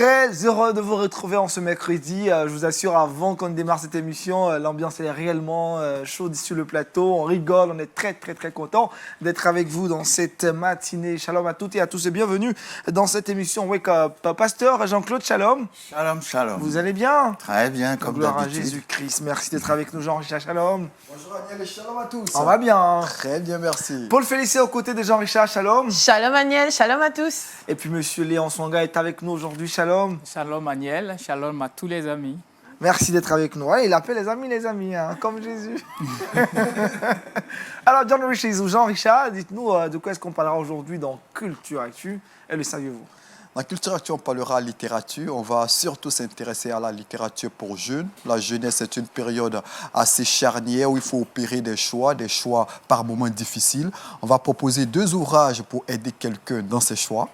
Très heureux de vous retrouver en ce mercredi. Je vous assure, avant qu'on démarre cette émission, l'ambiance est réellement chaude sur le plateau. On rigole, on est très content d'être avec vous dans cette matinée. Shalom à toutes et à tous et bienvenue dans cette émission Wake Up. Pasteur Jean-Claude, shalom. Shalom, shalom. Vous allez bien? Très bien, comme Gloire à d'habitude. Jésus-Christ. Merci d'être avec nous, Jean-Richard, shalom. Bonjour Agnès et shalom à tous. On va bien. Très bien, merci. Paul Félicien aux côtés de Jean-Richard, shalom. Shalom Agnel, shalom à tous. Et puis Monsieur Léon Swanga est avec nous aujourd'hui, shalom. Shalom Agnel, shalom à tous les amis. Merci d'être avec nous. Ouais, il appelle les amis, hein, comme Jésus. Alors, Jean-Richard, dites-nous de quoi est-ce qu'on parlera aujourd'hui dans Culture Actu et le saviez-vous? Dans Culture Actu, on parlera littérature. On va surtout s'intéresser à la littérature pour jeunes. La jeunesse est une période assez charnière où il faut opérer des choix par moments difficiles. On va proposer 2 ouvrages pour aider quelqu'un dans ses choix.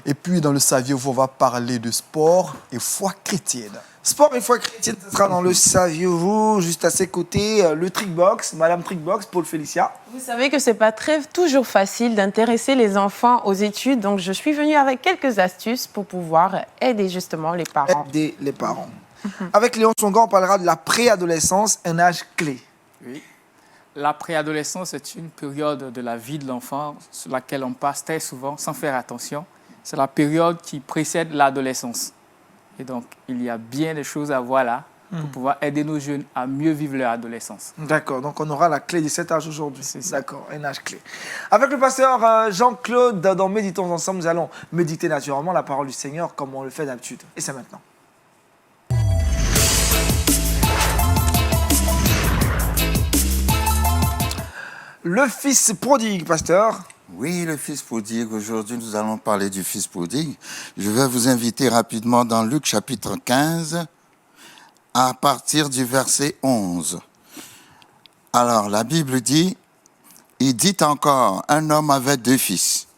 Et puis, dans le saviez-vous, on va parler de sport et foi chrétienne. Sport et foi chrétienne, ce sera dans le saviez-vous. Juste à ses côtés, le Trickbox, Madame Trickbox, Paul Félicia. Vous savez que c'est pas toujours facile d'intéresser les enfants aux études, donc je suis venue avec quelques astuces pour pouvoir aider justement les parents. Aider les parents. Avec Léon Songa, on parlera de la préadolescence, un âge clé. Oui. La préadolescence est une période de la vie de l'enfant sur laquelle on passe très souvent sans faire attention. C'est la période qui précède l'adolescence. Et donc, il y a bien des choses à voir là pour pouvoir aider nos jeunes à mieux vivre leur adolescence. D'accord, donc on aura la clé de cet âge aujourd'hui. C'est ça. D'accord, un âge clé. Avec le pasteur Jean-Claude, dans Méditons ensemble, nous allons méditer naturellement la parole du Seigneur comme on le fait d'habitude. Et c'est maintenant. Le fils prodigue, pasteur. Oui, le fils prodigue. Aujourd'hui, nous allons parler du fils prodigue. Je vais vous inviter rapidement dans Luc chapitre 15, à partir du verset 11. Alors, la Bible dit, il dit encore, un homme avait 2 fils.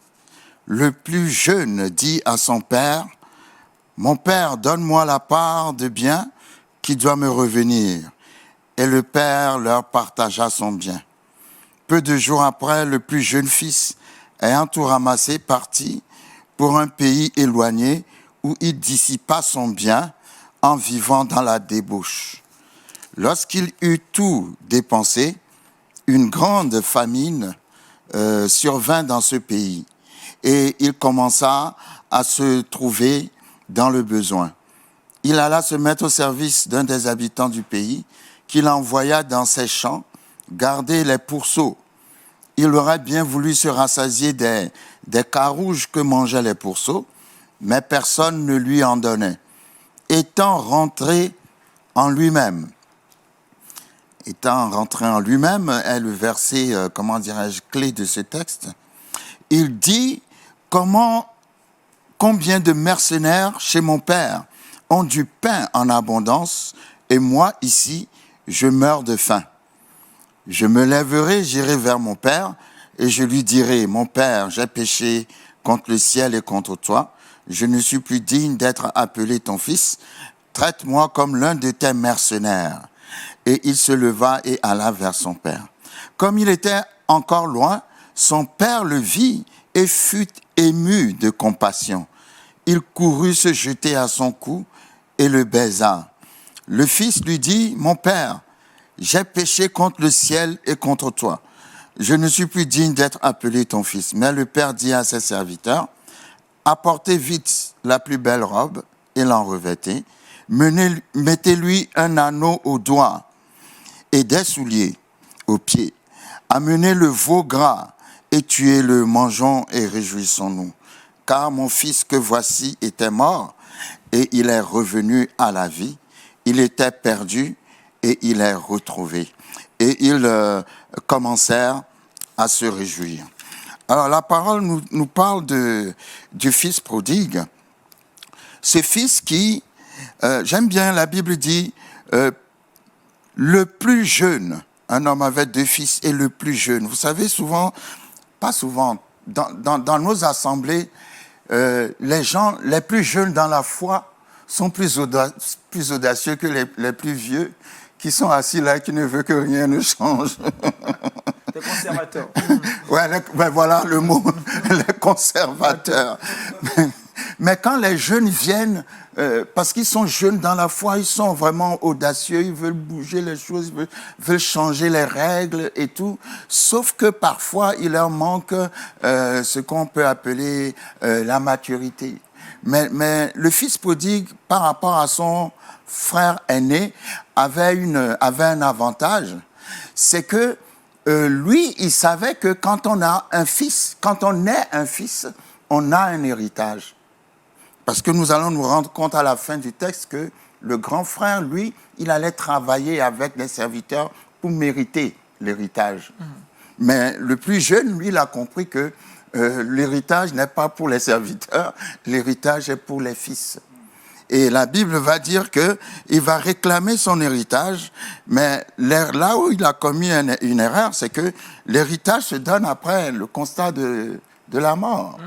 Le plus jeune dit à son père, mon père, donne-moi la part de bien qui doit me revenir. Et le père leur partagea son bien. Peu de jours après, le plus jeune fils, ayant tout ramassé, partit pour un pays éloigné où il dissipa son bien en vivant dans la débauche. Lorsqu'il eut tout dépensé, une grande famine survint dans ce pays et il commença à se trouver dans le besoin. Il alla se mettre au service d'un des habitants du pays qu'il envoya dans ses champs garder les pourceaux. Il aurait bien voulu se rassasier des carouges que mangeaient les pourceaux, mais personne ne lui en donnait. Étant rentré en lui-même est le verset, clé de ce texte. Il dit, combien de mercenaires chez mon père ont du pain en abondance, et moi, ici, je meurs de faim. Je me lèverai, j'irai vers mon père, et je lui dirai, mon père, j'ai péché contre le ciel et contre toi. Je ne suis plus digne d'être appelé ton fils. Traite-moi comme l'un de tes mercenaires. Et il se leva et alla vers son père. Comme il était encore loin, son père le vit et fut ému de compassion. Il courut se jeter à son cou et le baisa. Le fils lui dit, mon père, j'ai péché contre le ciel et contre toi. Je ne suis plus digne d'être appelé ton fils. Mais le père dit à ses serviteurs, apportez vite la plus belle robe et l'en revêtez. Mettez-lui un anneau au doigt et des souliers aux pieds. Amenez le veau gras et tuez-le, mangeons et réjouissons-nous. Car mon fils que voici était mort et il est revenu à la vie. Il était perdu et il est retrouvé. Et ils commencèrent à se réjouir. Alors la parole nous parle du fils prodigue. Ce fils qui, j'aime bien, la Bible dit, le plus jeune, un homme avait 2 fils et le plus jeune. Vous savez, souvent, pas souvent, dans nos assemblées, les gens les plus jeunes dans la foi sont plus audacieux que les plus vieux qui sont assis là et qui ne veulent que rien ne change. Les conservateurs. Ouais, voilà le mot, les conservateurs. Mais quand les jeunes viennent, parce qu'ils sont jeunes dans la foi, ils sont vraiment audacieux, ils veulent bouger les choses, ils veulent changer les règles et tout. Sauf que parfois, il leur manque ce qu'on peut appeler la maturité. Mais le fils prodigue, par rapport à son frère aîné, avait un avantage. C'est que lui, il savait que quand on est un fils, on a un héritage. Parce que nous allons nous rendre compte à la fin du texte que le grand frère, lui, il allait travailler avec les serviteurs pour mériter l'héritage. Mais le plus jeune, lui, il a compris que l'héritage n'est pas pour les serviteurs, l'héritage est pour les fils. Et la Bible va dire qu'il va réclamer son héritage, mais là où il a commis une erreur, c'est que l'héritage se donne après le constat de la mort.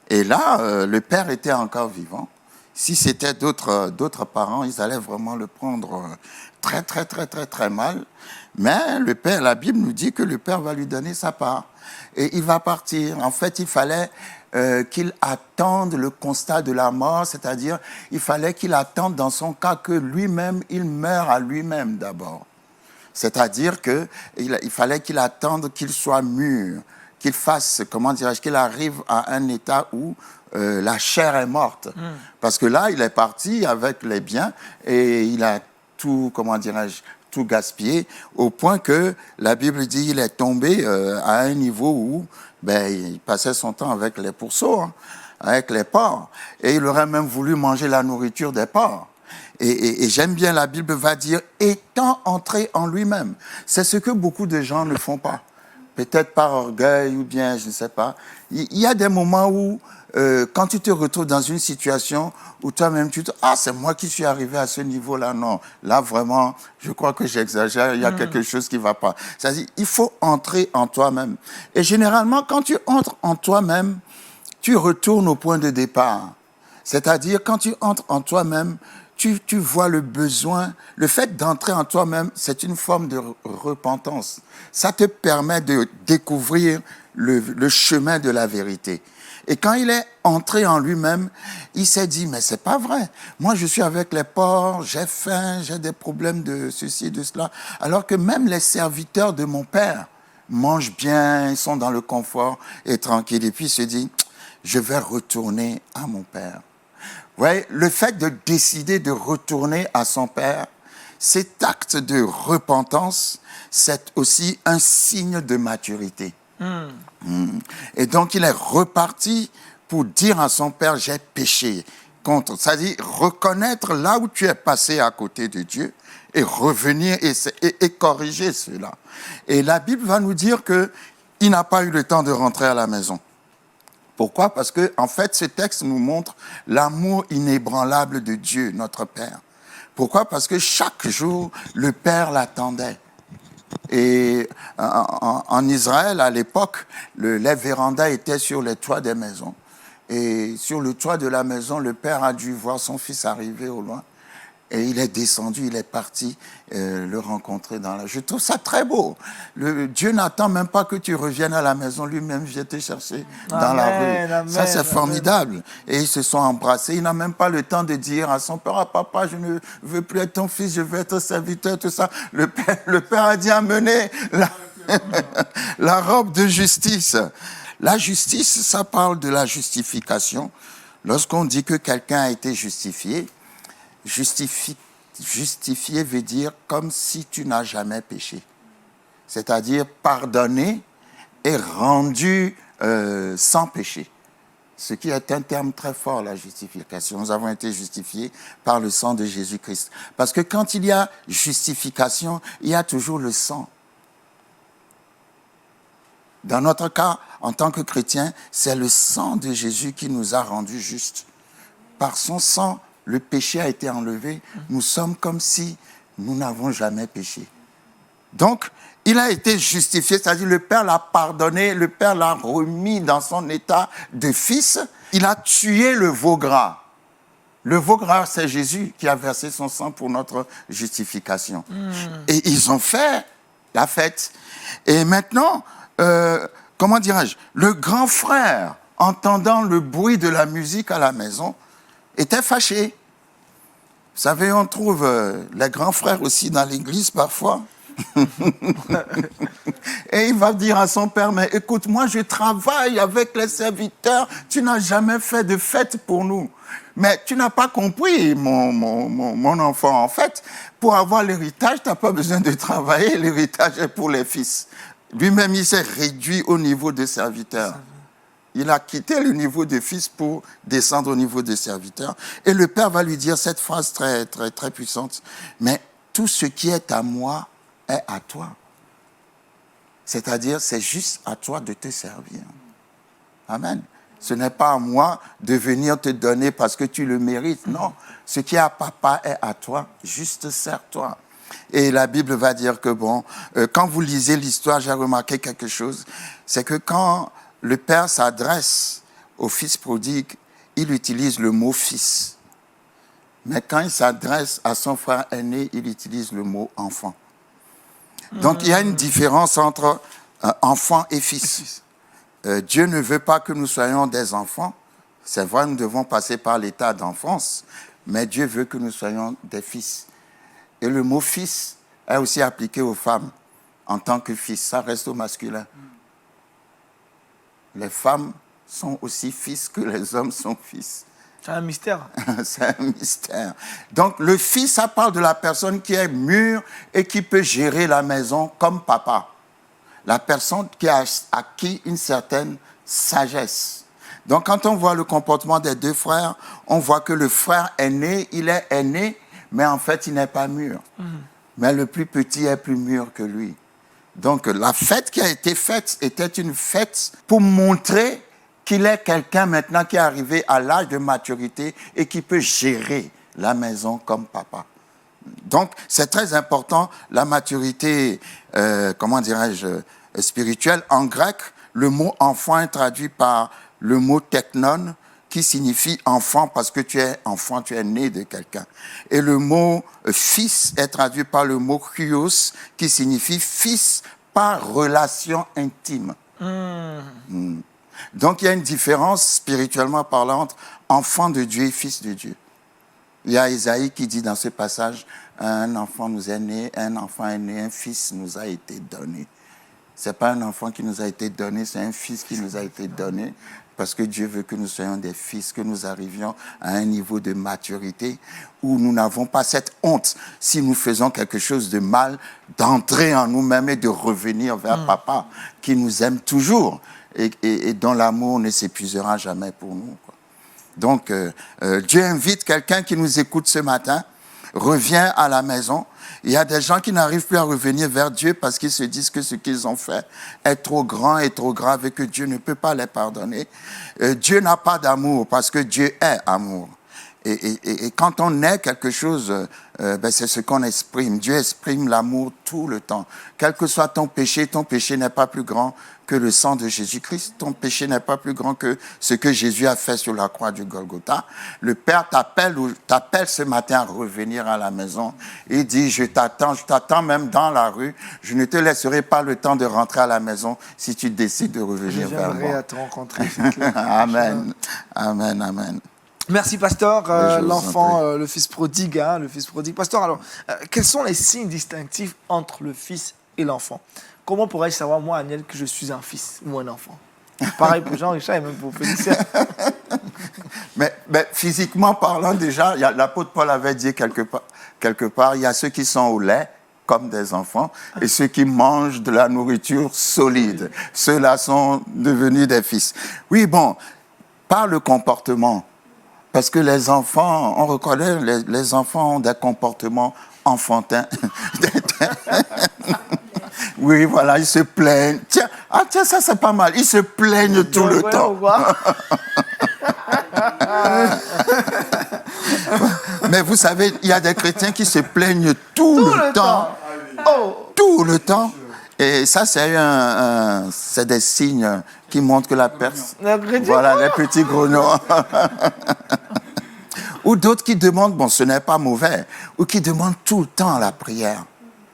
Et là, le père était encore vivant. Si c'était d'autres parents, ils allaient vraiment le prendre très, très, très, très, très mal. Mais le père, la Bible nous dit que le père va lui donner sa part. Et il va partir. En fait, il fallait qu'il attende le constat de la mort, c'est-à-dire il fallait qu'il attende dans son cas que lui-même, il meure à lui-même d'abord. C'est-à-dire qu'il fallait qu'il attende qu'il soit mûr, qu'il fasse, qu'il arrive à un état où la chair est morte. Parce que là, il est parti avec les biens et il a tout, tout gaspillé, au point que la Bible dit qu'il est tombé à un niveau où il passait son temps avec les pourceaux, avec les porcs. Et il aurait même voulu manger la nourriture des porcs. Et j'aime bien, la Bible va dire, étant entré en lui-même. C'est ce que beaucoup de gens ne font pas. Peut-être par orgueil ou bien, je ne sais pas. Il y a des moments où, quand tu te retrouves dans une situation où toi-même tu te dis « Ah, c'est moi qui suis arrivé à ce niveau-là. » Non, là vraiment, je crois que j'exagère, il y a quelque chose qui ne va pas. C'est-à-dire, il faut entrer en toi-même. Et généralement, quand tu entres en toi-même, tu retournes au point de départ. C'est-à-dire, quand tu entres en toi-même, tu vois le besoin. Le fait d'entrer en toi-même, c'est une forme de repentance. Ça te permet de découvrir le chemin de la vérité. Et quand il est entré en lui-même, il s'est dit, mais c'est pas vrai. Moi, je suis avec les porcs, j'ai faim, j'ai des problèmes de ceci, de cela. Alors que même les serviteurs de mon père mangent bien, ils sont dans le confort et tranquilles. Et puis il se dit, je vais retourner à mon père. Ouais, le fait de décider de retourner à son père, cet acte de repentance, c'est aussi un signe de maturité. Et donc, il est reparti pour dire à son père, j'ai péché contre. C'est-à-dire reconnaître là où tu es passé à côté de Dieu et revenir et corriger cela. Et la Bible va nous dire qu'il n'a pas eu le temps de rentrer à la maison. Pourquoi? Parce que, en fait, ce texte nous montre l'amour inébranlable de Dieu, notre Père. Pourquoi? Parce que chaque jour, le Père l'attendait. Et en Israël, à l'époque, les vérandas étaient sur les toits des maisons. Et sur le toit de la maison, le père a dû voir son fils arriver au loin. Et il est descendu, il est parti le rencontrer dans la... Je trouve ça très beau. Dieu n'attend même pas que tu reviennes à la maison, lui-même vient te chercher dans la rue. Amen, ça, c'est amen. formidable. Et ils se sont embrassés. Il n'a même pas le temps de dire à son père, « Ah, papa, je ne veux plus être ton fils, je veux être serviteur, tout ça. » Le père a dit, « Amenez la robe de justice. » La justice, ça parle de la justification. Lorsqu'on dit que quelqu'un a été justifié, justifier veut dire comme si tu n'as jamais péché. C'est-à-dire pardonné et rendu sans péché. Ce qui est un terme très fort, la justification. Nous avons été justifiés par le sang de Jésus-Christ. Parce que quand il y a justification, il y a toujours le sang. Dans notre cas, en tant que chrétiens, c'est le sang de Jésus qui nous a rendus justes. Par son sang, le péché a été enlevé. Nous sommes comme si nous n'avons jamais péché. Donc, il a été justifié, c'est-à-dire le Père l'a pardonné, le Père l'a remis dans son état de fils. Il a tué le veau gras. Le veau gras, c'est Jésus qui a versé son sang pour notre justification. Et ils ont fait la fête. Et maintenant, comment dirais-je, le grand frère entendant le bruit de la musique à la maison, était fâché. Vous savez, on trouve les grands frères aussi dans l'église parfois. Et il va dire à son père, mais écoute, moi je travaille avec les serviteurs, tu n'as jamais fait de fête pour nous. Mais tu n'as pas compris, mon enfant, en fait, pour avoir l'héritage, tu n'as pas besoin de travailler, l'héritage est pour les fils. Lui-même, il s'est réduit au niveau de serviteur. Il a quitté le niveau de fils pour descendre au niveau de serviteur. Et le père va lui dire cette phrase très, très, très puissante. Mais tout ce qui est à moi est à toi. C'est-à-dire, c'est juste à toi de te servir. Amen. Ce n'est pas à moi de venir te donner parce que tu le mérites. Non. Ce qui est à papa est à toi. Juste sers-toi. Et la Bible va dire que, quand vous lisez l'histoire, j'ai remarqué quelque chose. C'est que quand le père s'adresse au fils prodigue, il utilise le mot fils. Mais quand il s'adresse à son frère aîné, il utilise le mot enfant. Donc il y a une différence entre enfant et fils. Dieu ne veut pas que nous soyons des enfants. C'est vrai, nous devons passer par l'état d'enfance, mais Dieu veut que nous soyons des fils. Et le mot fils est aussi appliqué aux femmes en tant que fils. Ça reste au masculin. Les femmes sont aussi fils que les hommes sont fils. C'est un mystère. C'est un mystère. Donc, le fils, ça parle de la personne qui est mûre et qui peut gérer la maison comme papa. La personne qui a acquis une certaine sagesse. Donc, quand on voit le comportement des deux frères, on voit que le frère aîné, il est aîné, mais en fait, il n'est pas mûr. Mais le plus petit est plus mûr que lui. Donc, la fête qui a été faite était une fête pour montrer qu'il est quelqu'un maintenant qui est arrivé à l'âge de maturité et qui peut gérer la maison comme papa. Donc, c'est très important, la maturité, spirituelle. En grec, le mot enfant est traduit par le mot teknon, qui signifie enfant parce que tu es enfant, tu es né de quelqu'un. Et le mot fils est traduit par le mot huios, qui signifie fils par relation intime. Donc il y a une différence spirituellement parlant entre enfant de Dieu et fils de Dieu. Il y a Isaïe qui dit dans ce passage, un enfant nous est né, un enfant est né, un fils nous a été donné. Ce n'est pas un enfant qui nous a été donné, c'est un fils qui nous a été donné. Parce que Dieu veut que nous soyons des fils, que nous arrivions à un niveau de maturité où nous n'avons pas cette honte, si nous faisons quelque chose de mal, d'entrer en nous-mêmes et de revenir vers papa, qui nous aime toujours et dont l'amour ne s'épuisera jamais pour nous. Donc, Dieu invite quelqu'un qui nous écoute ce matin, revient à la maison. Il y a des gens qui n'arrivent plus à revenir vers Dieu parce qu'ils se disent que ce qu'ils ont fait est trop grand et trop grave et que Dieu ne peut pas les pardonner. Dieu n'a pas d'amour parce que Dieu est amour. Et quand on est quelque chose, c'est ce qu'on exprime. Dieu exprime l'amour tout le temps. Quel que soit ton péché n'est pas plus grand que le sang de Jésus-Christ. Ton péché n'est pas plus grand que ce que Jésus a fait sur la croix du Golgotha. Le Père t'appelle ce matin à revenir à la maison. Il dit, je t'attends même dans la rue. Je ne te laisserai pas le temps de rentrer à la maison si tu décides de revenir vers moi. Je viendrai à te rencontrer. Amen. Amen, amen. Merci, pasteur. L'enfant, prie. le fils prodigue, le fils prodigue. Pasteur, alors, quels sont les signes distinctifs entre le fils et l'enfant? Comment pourrais-je savoir, moi, Aniel, que je suis un fils ou un enfant? Pareil pour Jean-Richard et même pour Félicien. Mais physiquement parlant, déjà, l'apôtre Paul avait dit quelque part, il y a ceux qui sont au lait, comme des enfants, et ceux qui mangent de la nourriture solide. Ceux-là sont devenus des fils. Oui, par le comportement, parce que les enfants, on reconnaît, les enfants ont des comportements enfantins. Oui, voilà, ils se plaignent. Tiens, ça c'est pas mal. Ils se plaignent tout le temps. Mais vous savez, il y a des chrétiens qui se plaignent tout le temps. Tout le temps. Et ça, c'est des signes qui montrent que la personne... Voilà, les petits grelots. Ou d'autres qui demandent, ce n'est pas mauvais, ou qui demandent tout le temps la prière.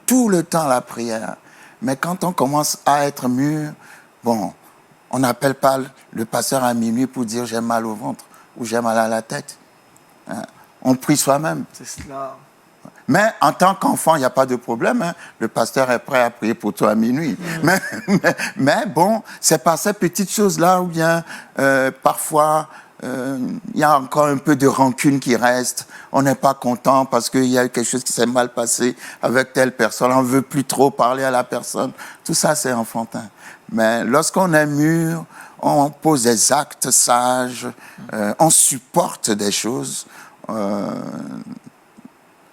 Tout le temps la prière. Mais quand on commence à être mûr, On n'appelle pas le pasteur à minuit pour dire j'ai mal au ventre ou j'ai mal à la tête. Hein. On prie soi-même. C'est cela. Mais en tant qu'enfant, il n'y a pas de problème. Hein. Le pasteur est prêt à prier pour toi à minuit. Mais bon, c'est par ces petites choses-là où bien parfois il y a encore un peu de rancune qui reste. On n'est pas content parce qu'il y a eu quelque chose qui s'est mal passé avec telle personne. On ne veut plus trop parler à la personne. Tout ça, c'est enfantin. Mais lorsqu'on est mûr, on pose des actes sages, on supporte des choses.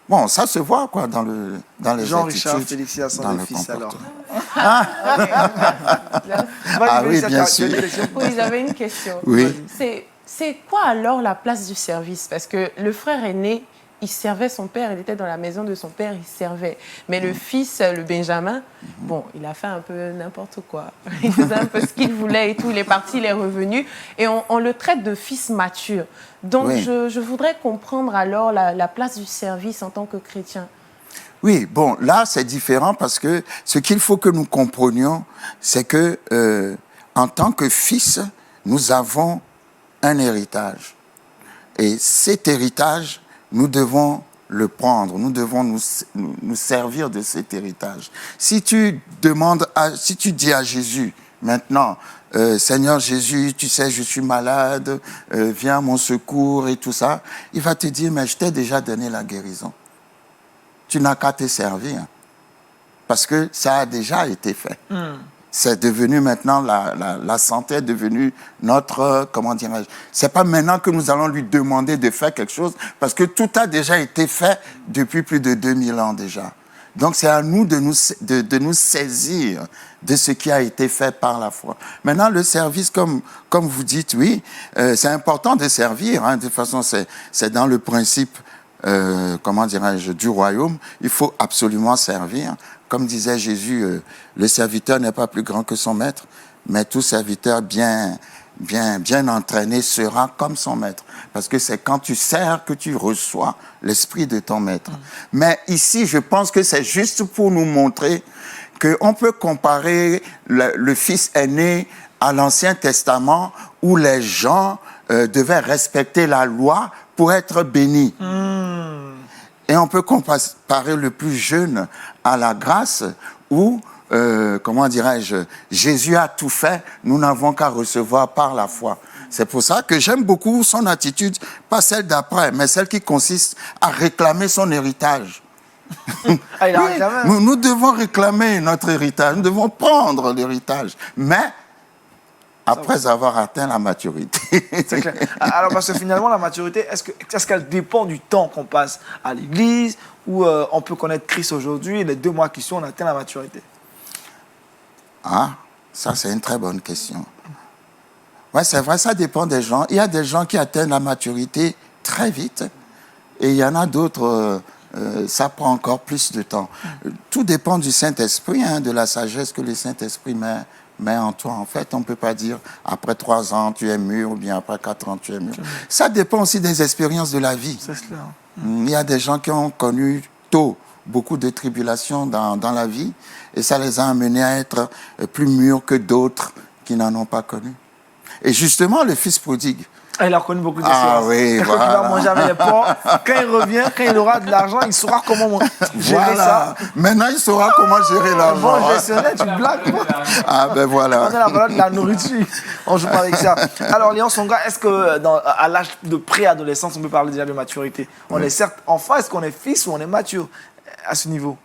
Bon, ça se voit quoi dans les Jean-Richard, attitudes, félicitations dans des le fils alors. Ah oui, bien sûr. Oui, j'avais une question. Oui. C'est quoi alors la place du service? Parce que le frère aîné, il servait son père, il était dans la maison de son père, il servait. Mais le fils, le Benjamin, bon, il a fait un peu n'importe quoi. Il faisait un peu ce qu'il voulait et tout. Il est parti, il est revenu. Et on le traite de fils mature. Donc, Oui. je voudrais comprendre alors la place du service en tant que chrétien. Oui, bon, là, c'est différent parce que ce qu'il faut que nous comprenions, c'est que en tant que fils, nous avons un héritage. Et cet héritage, nous devons le prendre, nous devons nous servir de cet héritage. Si tu dis à Jésus, maintenant, Seigneur Jésus, tu sais, je suis malade, viens à mon secours et tout ça, il va te dire, mais je t'ai déjà donné la guérison. Tu n'as qu'à te servir, parce que ça a déjà été fait. C'est devenu maintenant, la santé est devenue notre, comment dirais-je, c'est pas maintenant que nous allons lui demander de faire quelque chose, parce que tout a déjà été fait depuis plus de 2000 ans déjà. Donc c'est à nous de nous saisir de ce qui a été fait par la foi. Maintenant, le service, comme vous dites, oui, c'est important de servir, hein, de toute façon, c'est dans le principe, comment dirais-je, du royaume, il faut absolument servir. Comme disait Jésus, le serviteur n'est pas plus grand que son maître, mais tout serviteur bien entraîné sera comme son maître. Parce que c'est quand tu sers que tu reçois l'esprit de ton maître. Mais ici, je pense que c'est juste pour nous montrer qu'on peut comparer le fils aîné à l'Ancien Testament où les gens devaient respecter la loi pour être bénis. Et on peut comparer le plus jeune à la grâce où, comment dirais-je, Jésus a tout fait, nous n'avons qu'à recevoir par la foi. C'est pour ça que j'aime beaucoup son attitude, pas celle d'après, mais celle qui consiste à réclamer son héritage. Ah, il a Oui, réclamé. nous devons réclamer notre héritage, nous devons prendre l'héritage, mais après avoir atteint la maturité. C'est clair. Alors, parce que finalement, la maturité, est-ce qu'elle dépend du temps qu'on passe à l'église ou on peut connaître Christ aujourd'hui et les 2 mois qui sont, on atteint la maturité? Ah, ça c'est une très bonne question. Oui, c'est vrai, ça dépend des gens. Il y a des gens qui atteignent la maturité très vite et il y en a d'autres, ça prend encore plus de temps. Tout dépend du Saint-Esprit, hein, de la sagesse que le Saint-Esprit met en toi. En fait, on ne peut pas dire après 3 ans tu es mûr ou bien après 4 ans tu es mûr. Ça dépend aussi des expériences de la vie. C'est cela. Il y a des gens qui ont connu tôt beaucoup de tribulations dans la vie et ça les a amenés à être plus mûrs que d'autres qui n'en ont pas connu. Et justement, le fils prodigue, Il a connu beaucoup de Ah oui, Quand il voilà. va manger avec les porcs, quand il revient, quand il aura de l'argent, il saura comment gérer ça. Maintenant, il saura comment gérer l'argent. Bon gestionnaire, tu blagues quoi. Ah ben On voilà. a la valeur de la nourriture. On joue pas avec ça. Alors, Léon Songa, est-ce que à l'âge de préadolescence, on peut parler déjà de maturité? On est certes enfant, est-ce qu'on est fils ou on est mature à ce niveau?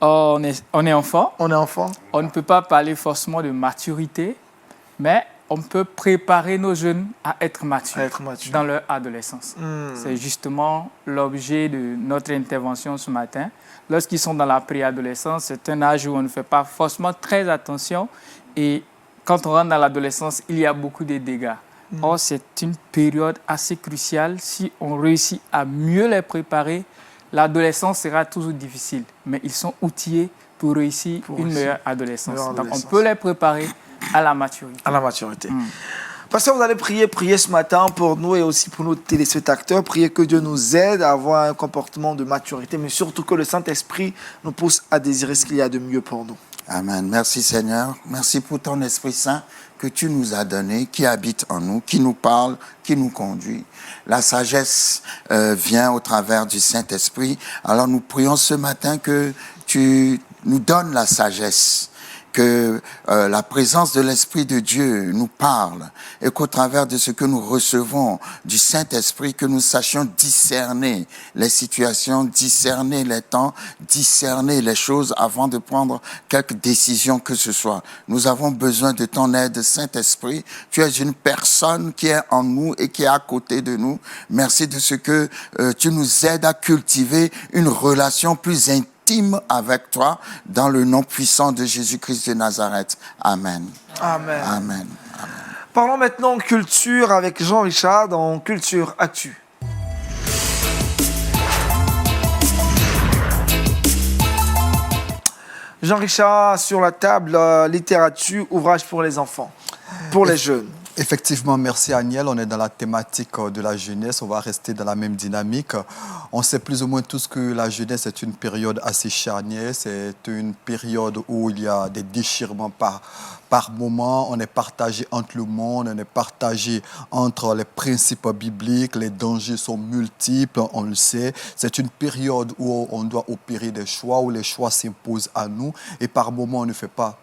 On est enfant. On est enfant. On ne peut pas parler forcément de maturité, mais on peut préparer nos jeunes à être matures, À être mature. dans leur adolescence. C'est justement l'objet de notre intervention ce matin. Lorsqu'ils sont dans la préadolescence, c'est un âge où on ne fait pas forcément très attention. Et quand on rentre dans l'adolescence, il y a beaucoup de dégâts. Or, c'est une période assez cruciale. Si on réussit à mieux les préparer, l'adolescence sera toujours difficile. Mais ils sont outillés pour réussir une meilleure adolescence. Donc, on peut les préparer à la maturité. À la maturité. Pasteur, vous allez prier ce matin pour nous et aussi pour nos téléspectateurs. Priez que Dieu nous aide à avoir un comportement de maturité, mais surtout que le Saint-Esprit nous pousse à désirer ce qu'il y a de mieux pour nous. Amen. Merci Seigneur. Merci pour ton Esprit Saint que tu nous as donné, qui habite en nous, qui nous parle, qui nous conduit. La sagesse vient au travers du Saint-Esprit. Alors nous prions ce matin que tu nous donnes la sagesse, que la présence de l'Esprit de Dieu nous parle et qu'au travers de ce que nous recevons du Saint-Esprit, que nous sachions discerner les situations, discerner les temps, discerner les choses avant de prendre quelque décision que ce soit. Nous avons besoin de ton aide, Saint-Esprit. Tu es une personne qui est en nous et qui est à côté de nous. Merci de ce que tu nous aides à cultiver une relation plus intime avec toi, dans le nom puissant de Jésus-Christ de Nazareth. Amen. Amen. Amen. Parlons maintenant culture avec Jean-Richard dans Culture Actu. Jean-Richard, sur la table, littérature, ouvrage pour les enfants, pour les jeunes. Effectivement, merci Agnel. On est dans la thématique de la jeunesse. On va rester dans la même dynamique. On sait plus ou moins tous que la jeunesse est une période assez charnière. C'est une période où il y a des déchirements par moment. On est partagé entre le monde, on est partagé entre les principes bibliques. Les dangers sont multiples, on le sait. C'est une période où on doit opérer des choix, où les choix s'imposent à nous. Et par moment, on ne fait pas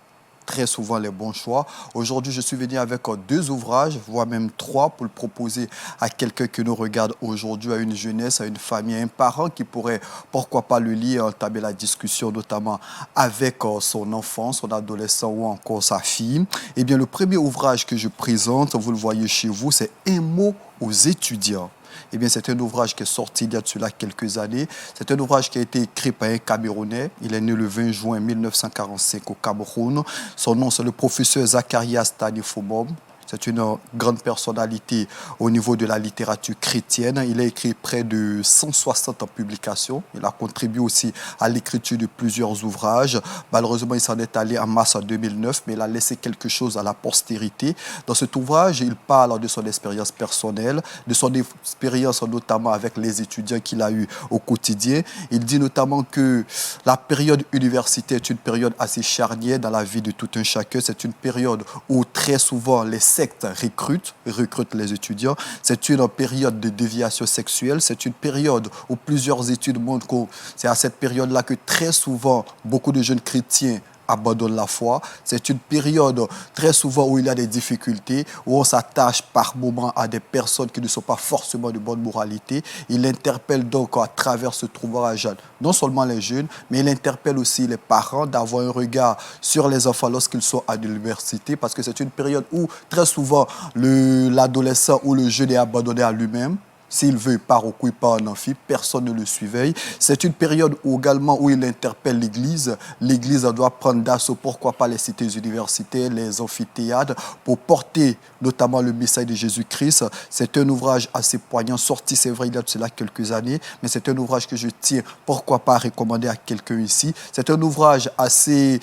très souvent les bons choix. Aujourd'hui, je suis venu avec 2 ouvrages, voire même 3, pour le proposer à quelqu'un qui nous regarde aujourd'hui, à une jeunesse, à une famille, à un parent qui pourrait, pourquoi pas, le lire et entamer la discussion, notamment avec son enfant, son adolescent ou encore sa fille. Eh bien, le premier ouvrage que je présente, vous le voyez chez vous, c'est Un mot aux étudiants. Eh bien, c'est un ouvrage qui est sorti il y a de cela quelques années. C'est un ouvrage qui a été écrit par un Camerounais. Il est né le 20 juin 1945 au Cameroun. Son nom, c'est le professeur Zacharias Tanifobom. C'est une grande personnalité au niveau de la littérature chrétienne. Il a écrit près de 160 publications. Il a contribué aussi à l'écriture de plusieurs ouvrages. Malheureusement, il s'en est allé en mars 2009, mais il a laissé quelque chose à la postérité. Dans cet ouvrage, il parle de son expérience personnelle, de son expérience notamment avec les étudiants qu'il a eu au quotidien. Il dit notamment que la période universitaire est une période assez charnière dans la vie de tout un chacun. C'est une période où très souvent les sectes recrutent les étudiants. C'est une période de déviation sexuelle. C'est une période où plusieurs études montrent que c'est à cette période-là que très souvent, beaucoup de jeunes chrétiens abandonnent la foi. C'est une période très souvent où il y a des difficultés, où on s'attache par moments à des personnes qui ne sont pas forcément de bonne moralité. Il interpelle donc à travers ce ouvrage non seulement les jeunes, mais il interpelle aussi les parents d'avoir un regard sur les enfants lorsqu'ils sont à l'université, parce que c'est une période où très souvent l'adolescent ou le jeune est abandonné à lui-même. S'il veut, il part au cours, il part en amphi, personne ne le surveille. C'est une période également où il interpelle l'Église. L'Église doit prendre d'assaut, pourquoi pas, les cités universitaires, les amphithéâtres, pour porter notamment le message de Jésus-Christ. C'est un ouvrage assez poignant, sorti, c'est vrai, il y a de cela quelques années, mais c'est un ouvrage que je tiens, pourquoi pas, à recommander à quelqu'un ici. C'est un ouvrage assez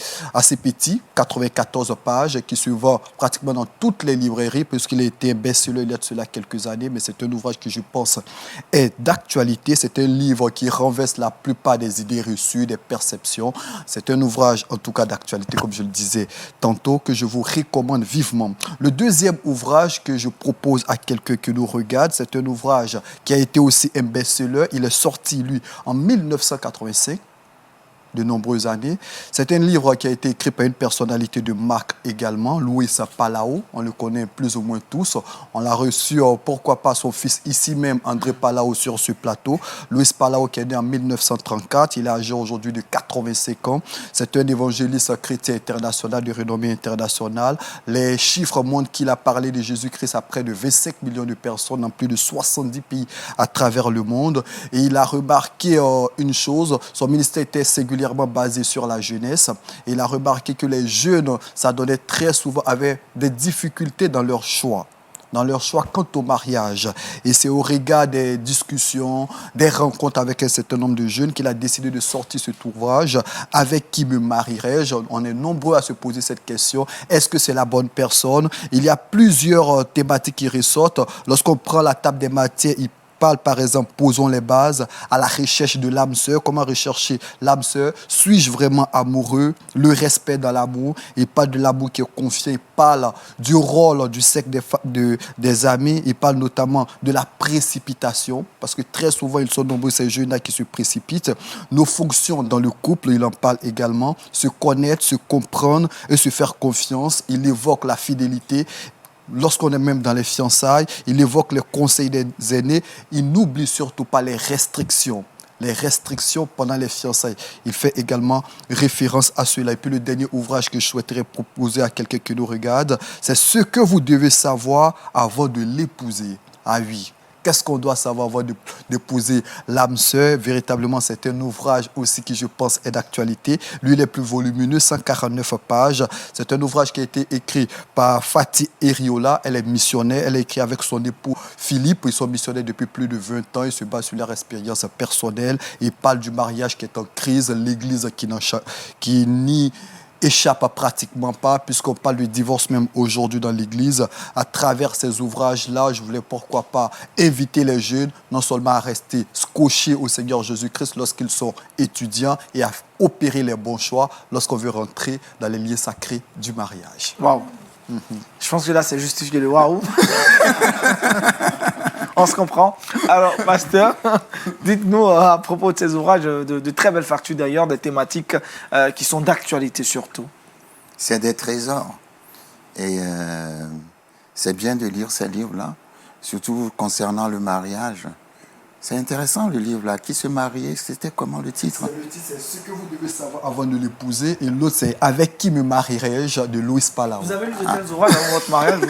petit, 94 pages, qui se vend pratiquement dans toutes les librairies, puisqu'il a été un best-seller il y a de cela quelques années, mais c'est un ouvrage que je pense est d'actualité. C'est un livre qui renverse la plupart des idées reçues, des perceptions. C'est un ouvrage, en tout cas d'actualité, comme je le disais tantôt, que je vous recommande vivement. Le deuxième ouvrage que je propose à quelqu'un qui nous regarde, c'est un ouvrage qui a été aussi un best-seller. Il est sorti, lui, en 1985. De nombreuses années. C'est un livre qui a été écrit par une personnalité de marque également, Luis Palao. On le connaît plus ou moins tous. On l'a reçu, pourquoi pas, son fils ici même, André Palao, sur ce plateau. Luis Palao qui est né en 1934. Il est âgé aujourd'hui de 85 ans. C'est un évangéliste chrétien international de renommée internationale. Les chiffres montrent qu'il a parlé de Jésus-Christ à près de 25 millions de personnes dans plus de 70 pays à travers le monde. Et il a remarqué une chose, son ministère était singulièrement basé sur la jeunesse. Et il a remarqué que les jeunes, ça donnait très souvent, avaient des difficultés dans leur choix quant au mariage. Et c'est au regard des discussions, des rencontres avec un certain nombre de jeunes qu'il a décidé de sortir cet ouvrage. Avec qui me marierai-je? On est nombreux à se poser cette question. Est-ce que c'est la bonne personne? Il y a plusieurs thématiques qui ressortent. Lorsqu'on prend la table des matières, il parle, par exemple, posons les bases à la recherche de l'âme sœur. Comment rechercher l'âme sœur? Suis-je vraiment amoureux? Le respect dans l'amour. Il parle de l'amour qui est confiant. Il parle du rôle du sexe des amis. Il parle notamment de la précipitation, parce que très souvent, ils sont nombreux, ces jeunes-là qui se précipitent. Nos fonctions dans le couple, il en parle également. Se connaître, se comprendre et se faire confiance. Il évoque la fidélité. Lorsqu'on est même dans les fiançailles, il évoque les conseils des aînés. Il n'oublie surtout pas les restrictions. Les restrictions pendant les fiançailles. Il fait également référence à cela. Et puis le dernier ouvrage que je souhaiterais proposer à quelqu'un qui nous regarde, c'est ce que vous devez savoir avant de l'épouser. Ah oui. Qu'est-ce qu'on doit savoir avant d'épouser l'âme sœur? Véritablement, c'est un ouvrage aussi qui, je pense, est d'actualité. Lui, il est plus volumineux, 149 pages. C'est un ouvrage qui a été écrit par Fatih Eriola. Elle est missionnaire. Elle a écrit avec son époux Philippe. Ils sont missionnaires depuis plus de 20 ans. Ils se basent sur leur expérience personnelle. Ils parlent du mariage qui est en crise, l'Église qui nie échappe pratiquement pas, puisqu'on parle de divorce même aujourd'hui dans l'Église. À travers ces ouvrages-là, je voulais pourquoi pas inviter les jeunes non seulement à rester scotchés au Seigneur Jésus-Christ lorsqu'ils sont étudiants et à opérer les bons choix lorsqu'on veut rentrer dans les lieux sacrés du mariage. Waouh. Je pense que là, c'est justifié le waouh. On se comprend. Alors, pasteur, dites-nous à propos de ces ouvrages, de très belles factures d'ailleurs, des thématiques qui sont d'actualité surtout. C'est des trésors. Et c'est bien de lire ces livres-là, surtout concernant le mariage. C'est intéressant le livre-là. Qui se mariait? C'était comment le titre? Le titre, c'est ce que vous devez savoir avant de l'épouser. Et l'autre, c'est Avec qui me marierai-je de Louis Palao. Vous avez lu de tels ouvrages avant votre mariage, vous?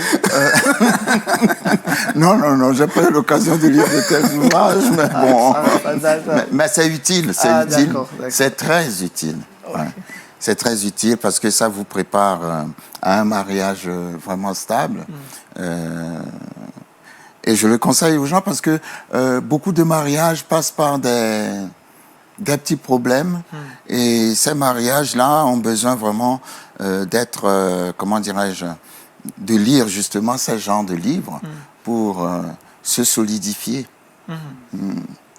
Non, j'ai pas eu l'occasion de lire de tels ouvrages, mais bon. Mais c'est utile, c'est utile. D'accord. C'est très utile. Okay. Ouais. C'est très utile parce que ça vous prépare à un mariage vraiment stable. Et je le conseille aux gens parce que beaucoup de mariages passent par des petits problèmes. Et ces mariages-là ont besoin vraiment d'être, comment dirais-je, de lire justement ce genre de livres pour se solidifier.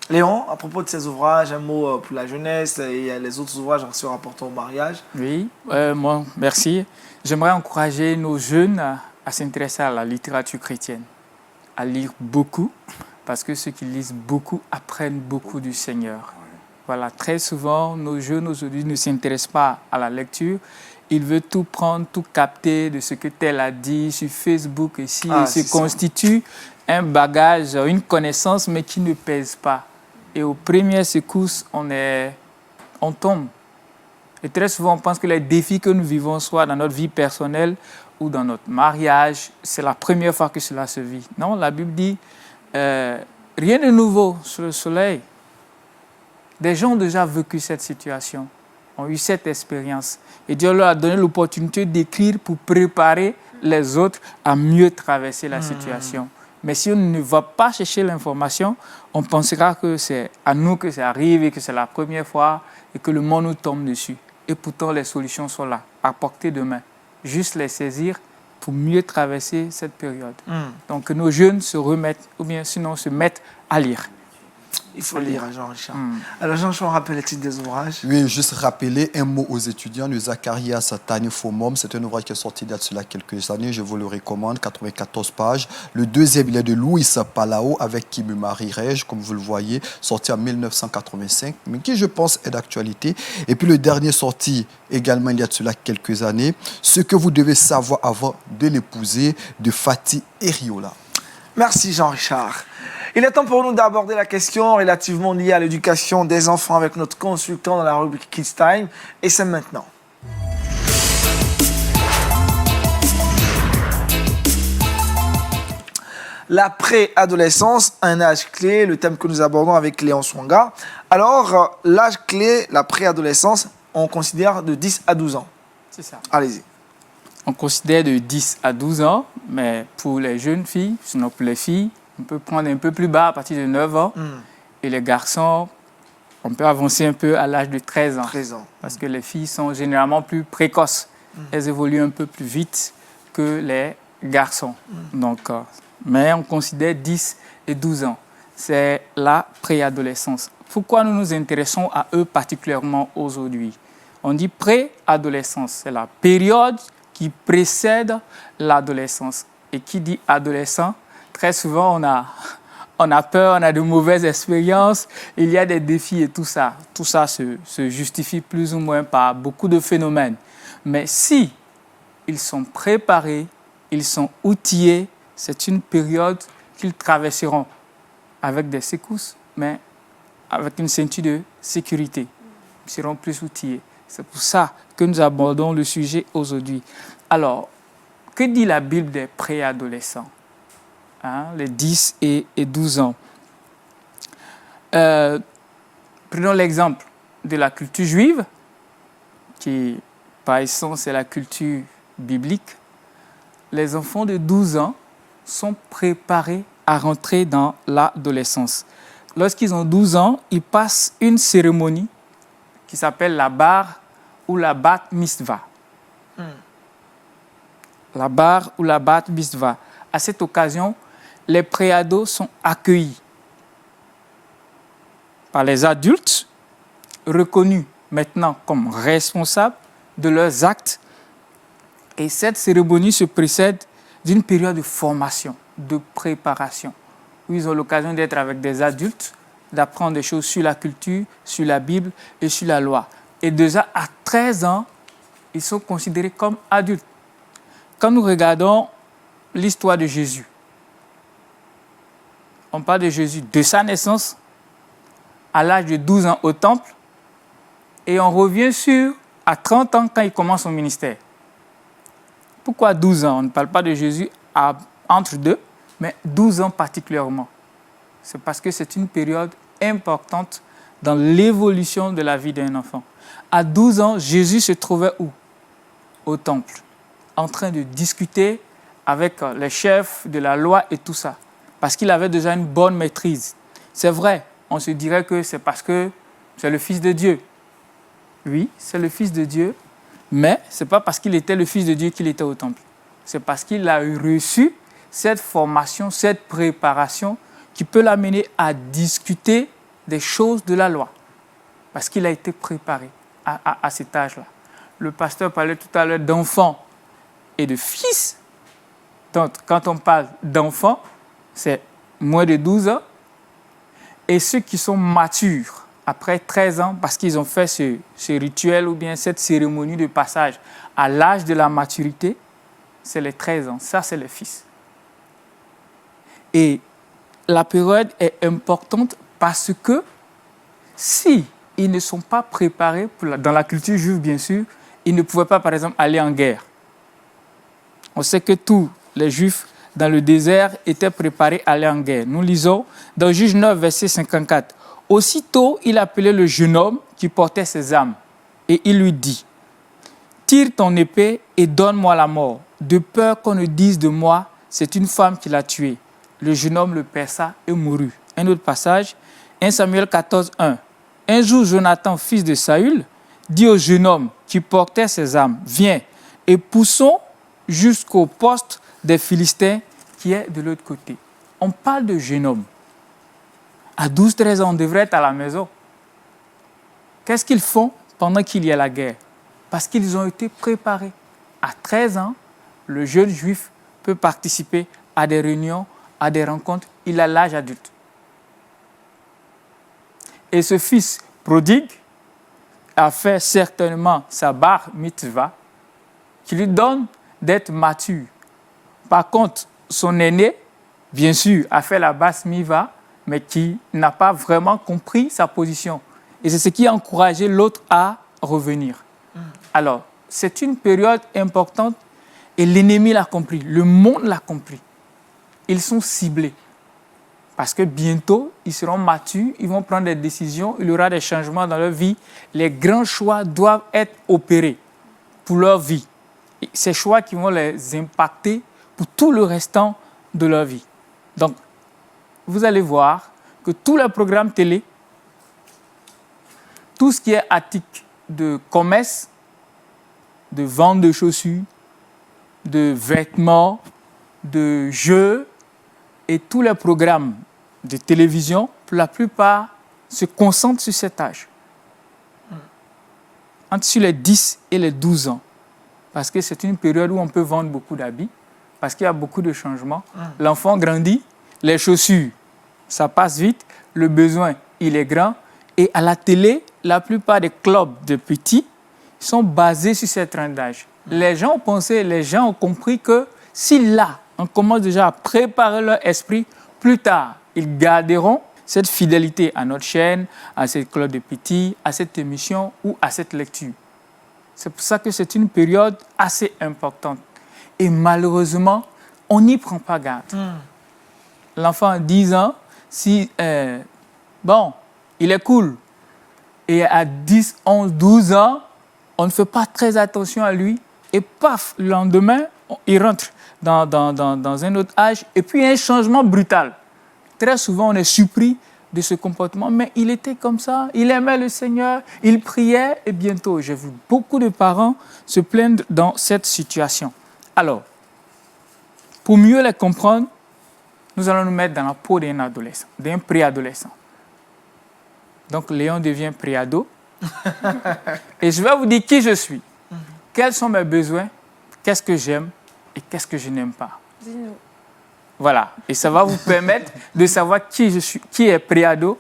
Léon, à propos de ces ouvrages, un mot pour la jeunesse et les autres ouvrages se rapportant au mariage. Oui, moi, merci. J'aimerais encourager nos jeunes à s'intéresser à la littérature chrétienne, à lire beaucoup, parce que ceux qui lisent beaucoup apprennent beaucoup du Seigneur. Voilà, très souvent, nos jeunes aujourd'hui ne s'intéressent pas à la lecture. Ils veulent tout prendre, tout capter de ce que tel a dit sur Facebook et si se constitue un bagage, une connaissance, mais qui ne pèse pas. Et aux premières secousses, on tombe. Et très souvent, on pense que les défis que nous vivons, soit dans notre vie personnelle ou dans notre mariage, c'est la première fois que cela se vit. Non, la Bible dit, rien de nouveau sous le soleil. Des gens ont déjà vécu cette situation, ont eu cette expérience. Et Dieu leur a donné l'opportunité d'écrire pour préparer les autres à mieux traverser la situation. Mais si on ne va pas chercher l'information, on pensera que c'est à nous que ça arrive et que c'est la première fois et que le monde nous tombe dessus. Et pourtant, les solutions sont là, à portée de main. Juste les saisir pour mieux traverser cette période. Donc, que nos jeunes se remettent, ou bien sinon se mettent à lire. Il faut lire, Jean-Richard. Alors, Jean-Richard, on rappelle les titres des ouvrages. Oui, juste rappeler un mot aux étudiants, le Zacharias Tanifomum. C'est un ouvrage qui est sorti d'il y a quelques années, je vous le recommande, 94 pages. Le deuxième, il est de Louis Palao, Avec qui me marierai-je, comme vous le voyez, sorti en 1985, mais qui, je pense, est d'actualité. Et puis le dernier, sorti également il y a de cela quelques années, Ce que vous devez savoir avant de l'épouser, de Fatih Eriola. Merci, Jean-Richard. Il est temps pour nous d'aborder la question relativement liée à l'éducation des enfants avec notre consultant dans la rubrique Kids Time. Et c'est maintenant. La préadolescence, un âge clé, le thème que nous abordons avec Léon Swanga. Alors, l'âge clé, la préadolescence, on considère de 10 à 12 ans. C'est ça. Allez-y. On considère de 10 à 12 ans, mais pour les jeunes filles, sinon pour les filles, on peut prendre un peu plus bas à partir de 9 ans. Et les garçons, on peut avancer un peu à l'âge de 13 ans. 13 ans. Parce que les filles sont généralement plus précoces. Elles évoluent un peu plus vite que les garçons. Donc, mais on considère 10 et 12 ans. c'est la préadolescence. Pourquoi nous nous intéressons à eux particulièrement aujourd'hui? On dit préadolescence, c'est la période qui précède l'adolescence. Et qui dit adolescent, très souvent on a peur, on a de mauvaises expériences, il y a des défis et tout ça. Tout ça se justifie plus ou moins par beaucoup de phénomènes. Mais si ils sont préparés, ils sont outillés, c'est une période qu'ils traverseront avec des secousses, mais avec une ceinture de sécurité. Ils seront plus outillés. C'est pour ça que nous abordons le sujet aujourd'hui. Alors, que dit la Bible des préadolescents, les 10 et 12 ans? Prenons l'exemple de la culture juive, qui par essence est la culture biblique. Les enfants de 12 ans sont préparés à rentrer dans l'adolescence. Lorsqu'ils ont 12 ans, ils passent une cérémonie qui s'appelle la bar ou la bat mitzvah. La bar ou la bat mitzvah. À cette occasion, les préados sont accueillis par les adultes, reconnus maintenant comme responsables de leurs actes. Et cette cérémonie se précède d'une période de formation, de préparation, où ils ont l'occasion d'être avec des adultes, d'apprendre des choses sur la culture, sur la Bible et sur la loi. Et déjà à 13 ans, ils sont considérés comme adultes. Quand nous regardons l'histoire de Jésus, on parle de Jésus de sa naissance à l'âge de 12 ans au temple et on revient sur à 30 ans quand il commence son ministère. Pourquoi 12 ans? On ne parle pas de Jésus entre deux, mais 12 ans particulièrement. C'est parce que c'est une période importante dans l'évolution de la vie d'un enfant. À 12 ans, Jésus se trouvait où? Au temple, en train de discuter avec les chefs de la loi et tout ça, parce qu'il avait déjà une bonne maîtrise. C'est vrai, on se dirait que c'est parce que c'est le Fils de Dieu. Oui, c'est le Fils de Dieu, mais ce n'est pas parce qu'il était le Fils de Dieu qu'il était au temple. C'est parce qu'il a reçu cette formation, cette préparation qui peut l'amener à discuter des choses de la loi, parce qu'il a été préparé à cet âge-là. Le pasteur parlait tout à l'heure d'enfants et de fils. Donc, quand on parle d'enfants, c'est moins de 12 ans. Et ceux qui sont matures, après 13 ans, parce qu'ils ont fait ce rituel ou bien cette cérémonie de passage à l'âge de la maturité, c'est les 13 ans. Ça, c'est les fils. Et la période est importante parce que si ils ne sont pas préparés, dans la culture juive bien sûr, ils ne pouvaient pas par exemple aller en guerre. On sait que tous les Juifs dans le désert étaient préparés à aller en guerre. Nous lisons dans Juge 9, verset 54. « Aussitôt, il appelait le jeune homme qui portait ses armes et il lui dit « Tire ton épée et donne-moi la mort, de peur qu'on ne dise de moi, c'est une femme qui l'a tué. » Le jeune homme le perça et mourut. Un autre passage, 1 Samuel 14, 1. Un jour, Jonathan, fils de Saül, dit au jeune homme qui portait ses armes, « Viens et poussons jusqu'au poste des Philistins qui est de l'autre côté. » On parle de jeune homme. À 12-13 ans, on devrait être à la maison. Qu'est-ce qu'ils font pendant qu'il y a la guerre? Parce qu'ils ont été préparés. À 13 ans, le jeune juif peut participer à des réunions, à des rencontres. Il a l'âge adulte. Et ce fils prodigue a fait certainement sa bar mitzvah qui lui donne d'être mature. Par contre, son aîné, bien sûr, a fait la bas mitzvah, mais qui n'a pas vraiment compris sa position. Et c'est ce qui a encouragé l'autre à revenir. Alors, c'est une période importante et l'ennemi l'a compris, le monde l'a compris. Ils sont ciblés. Parce que bientôt, ils seront matures, ils vont prendre des décisions, il y aura des changements dans leur vie. Les grands choix doivent être opérés pour leur vie. Et ces choix qui vont les impacter pour tout le restant de leur vie. Donc, vous allez voir que tous les programmes télé, tout ce qui est article de commerce, de vente de chaussures, de vêtements, de jeux et tous les programmes de télévision, pour la plupart, se concentrent sur cet âge. Entre les 10 et les 12 ans. Parce que c'est une période où on peut vendre beaucoup d'habits, parce qu'il y a beaucoup de changements. L'enfant grandit, les chaussures, ça passe vite, le besoin, il est grand. Et à la télé, la plupart des clubs de petits sont basés sur cette tranche d'âge. Les gens ont pensé, les gens ont compris que si là, on commence déjà à préparer leur esprit, plus tard, ils garderont cette fidélité à notre chaîne, à cette club de petits, à cette émission ou à cette lecture. C'est pour ça que c'est une période assez importante. Et malheureusement, on n'y prend pas garde. L'enfant a 10 ans, si, il est cool. Et à 10, 11, 12 ans, on ne fait pas très attention à lui. Et paf, le lendemain, il rentre dans un autre âge. Et puis, il y a un changement brutal. Très souvent, on est surpris de ce comportement, mais il était comme ça, il aimait le Seigneur, il priait, et bientôt, j'ai vu beaucoup de parents se plaindre dans cette situation. Alors, pour mieux les comprendre, nous allons nous mettre dans la peau d'un adolescent, d'un préadolescent. Donc, Léon devient préado. Et je vais vous dire qui je suis, quels sont mes besoins, qu'est-ce que j'aime et qu'est-ce que je n'aime pas. Dis-nous. Voilà, et ça va vous permettre de savoir qui je suis, qui est préado.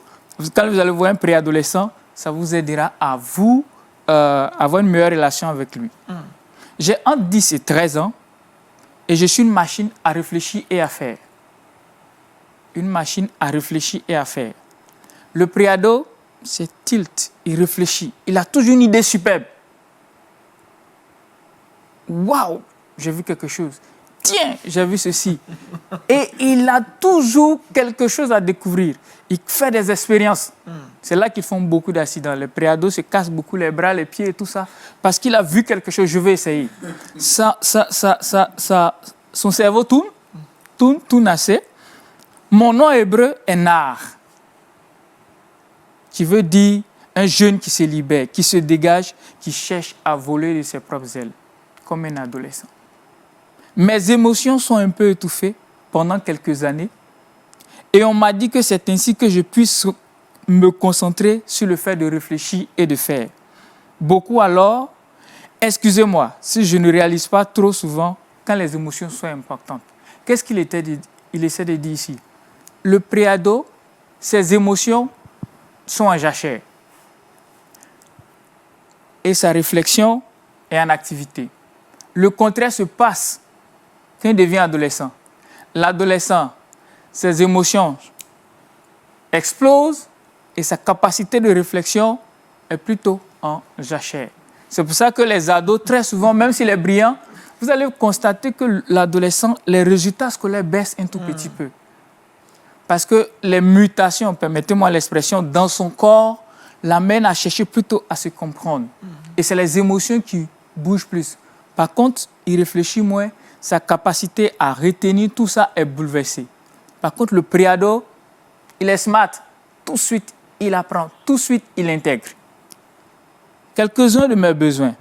Quand vous allez voir un préadolescent, ça vous aidera à vous avoir une meilleure relation avec lui. J'ai entre 10 et 13 ans et je suis une machine à réfléchir et à faire. Une machine à réfléchir et à faire. Le préado, c'est tilt, il réfléchit. Il a toujours une idée superbe. Waouh, j'ai vu quelque chose. Tiens, j'ai vu ceci. Et il a toujours quelque chose à découvrir. Il fait des expériences. C'est là qu'ils font beaucoup d'accidents. Les préados se cassent beaucoup les bras, les pieds et tout ça. Parce qu'il a vu quelque chose, je vais essayer. Son cerveau tourne assez. Mon nom hébreu est Nar, qui veut dire un jeune qui se libère, qui se dégage, qui cherche à voler de ses propres ailes, comme un adolescent. Mes émotions sont un peu étouffées pendant quelques années et on m'a dit que c'est ainsi que je puisse me concentrer sur le fait de réfléchir et de faire. Beaucoup alors, excusez-moi si je ne réalise pas trop souvent quand les émotions sont importantes. Qu'est-ce qu'il essaie de dire ici? Le préado, ses émotions sont en jachère et sa réflexion est en activité. Le contraire se passe quand il devient adolescent. L'adolescent, ses émotions explosent et sa capacité de réflexion est plutôt en jachère. C'est pour ça que les ados, très souvent, même s'il est brillant, vous allez constater que l'adolescent, les résultats scolaires baissent un tout petit peu. Parce que les mutations, permettez-moi l'expression, dans son corps, l'amènent à chercher plutôt à se comprendre. Et c'est les émotions qui bougent plus. Par contre, il réfléchit moins, sa capacité à retenir tout ça est bouleversée. Par contre, le préado, il est smart. Tout de suite, il apprend. Tout de suite, il intègre. Quelques-uns de mes besoins.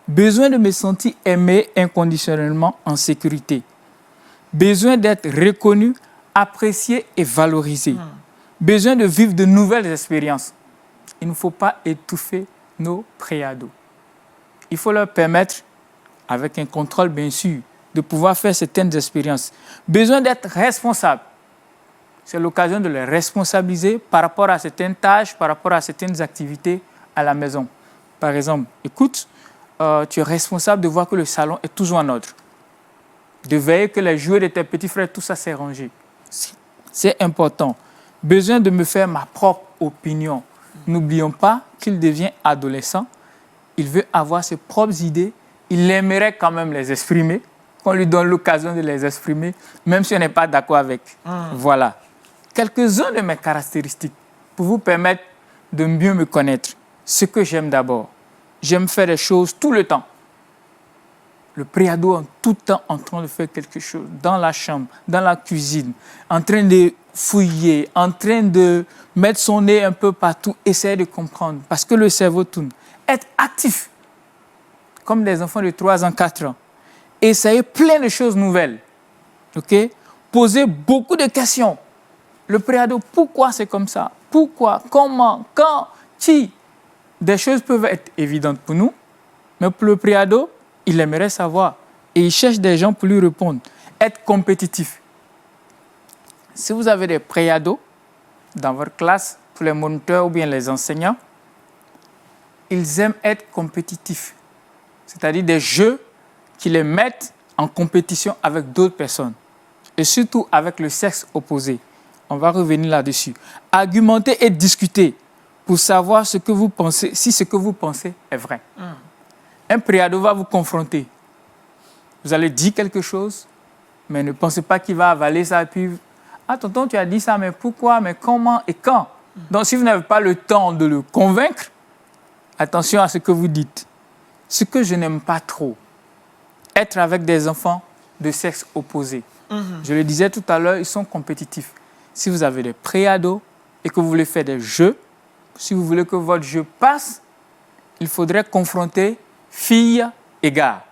Besoin de me sentir aimé inconditionnellement en sécurité. Besoin d'être reconnu, apprécié et valorisé. Besoin de vivre de nouvelles expériences. Il ne faut pas étouffer nos préados. Il faut leur permettre, avec un contrôle bien sûr, de pouvoir faire certaines expériences. Besoin d'être responsable. C'est l'occasion de les responsabiliser par rapport à certaines tâches, par rapport à certaines activités à la maison. Par exemple, écoute, tu es responsable de voir que le salon est toujours en ordre. De veiller que les jouets de tes petits frères, tout ça s'est rangé. C'est important. Besoin de me faire ma propre opinion. N'oublions pas qu'il devient adolescent. Il veut avoir ses propres idées. Il aimerait quand même les exprimer. Qu'on lui donne l'occasion de les exprimer, même si on n'est pas d'accord avec. Voilà. Quelques-uns de mes caractéristiques pour vous permettre de mieux me connaître. Ce que j'aime d'abord. J'aime faire des choses tout le temps. Le préado en tout temps en train de faire quelque chose. Dans la chambre, dans la cuisine, en train de fouiller, en train de mettre son nez un peu partout, essayer de comprendre. Parce que le cerveau tourne. Être actif, comme des enfants de 3 ans, 4 ans. Essayer plein de choses nouvelles. Okay? Poser beaucoup de questions. Le préado, pourquoi c'est comme ça? Pourquoi? Comment? Quand? Qui? Des choses peuvent être évidentes pour nous, mais pour le préado, il aimerait savoir. Et il cherche des gens pour lui répondre. Être compétitif. Si vous avez des préados dans votre classe, pour les moniteurs ou bien les enseignants, ils aiment être compétitifs. C'est-à-dire des jeux qui les mettent en compétition avec d'autres personnes. Et surtout avec le sexe opposé. On va revenir là-dessus. Argumenter et discuter pour savoir ce que vous pensez, si ce que vous pensez est vrai. Un préado va vous confronter. Vous allez dire quelque chose, mais ne pensez pas qu'il va avaler ça et puis « Ah, tonton, tu as dit ça, mais pourquoi, mais comment et quand ?» Donc, si vous n'avez pas le temps de le convaincre, attention à ce que vous dites. Ce que je n'aime pas trop, être avec des enfants de sexe opposé. Je le disais tout à l'heure, ils sont compétitifs. Si vous avez des préados et que vous voulez faire des jeux, si vous voulez que votre jeu passe, il faudrait confronter filles et gars.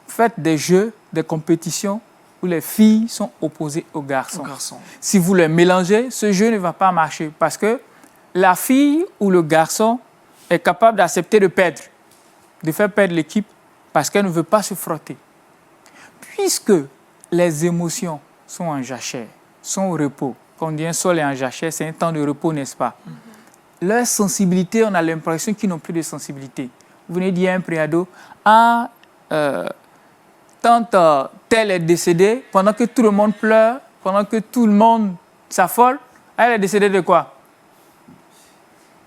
Faites des jeux, des compétitions où les filles sont opposées aux garçons. Si vous les mélangez, ce jeu ne va pas marcher parce que la fille ou le garçon est capable d'accepter de perdre, de faire perdre l'équipe parce qu'elle ne veut pas se frotter. Puisque les émotions sont en jachère, sont au repos, quand on dit un sol est en jachère, c'est un temps de repos, n'est-ce pas? Leur sensibilité, on a l'impression qu'ils n'ont plus de sensibilité. Vous venez dire à un préado, tante telle est décédée, pendant que tout le monde pleure, pendant que tout le monde s'affole, elle est décédée de quoi?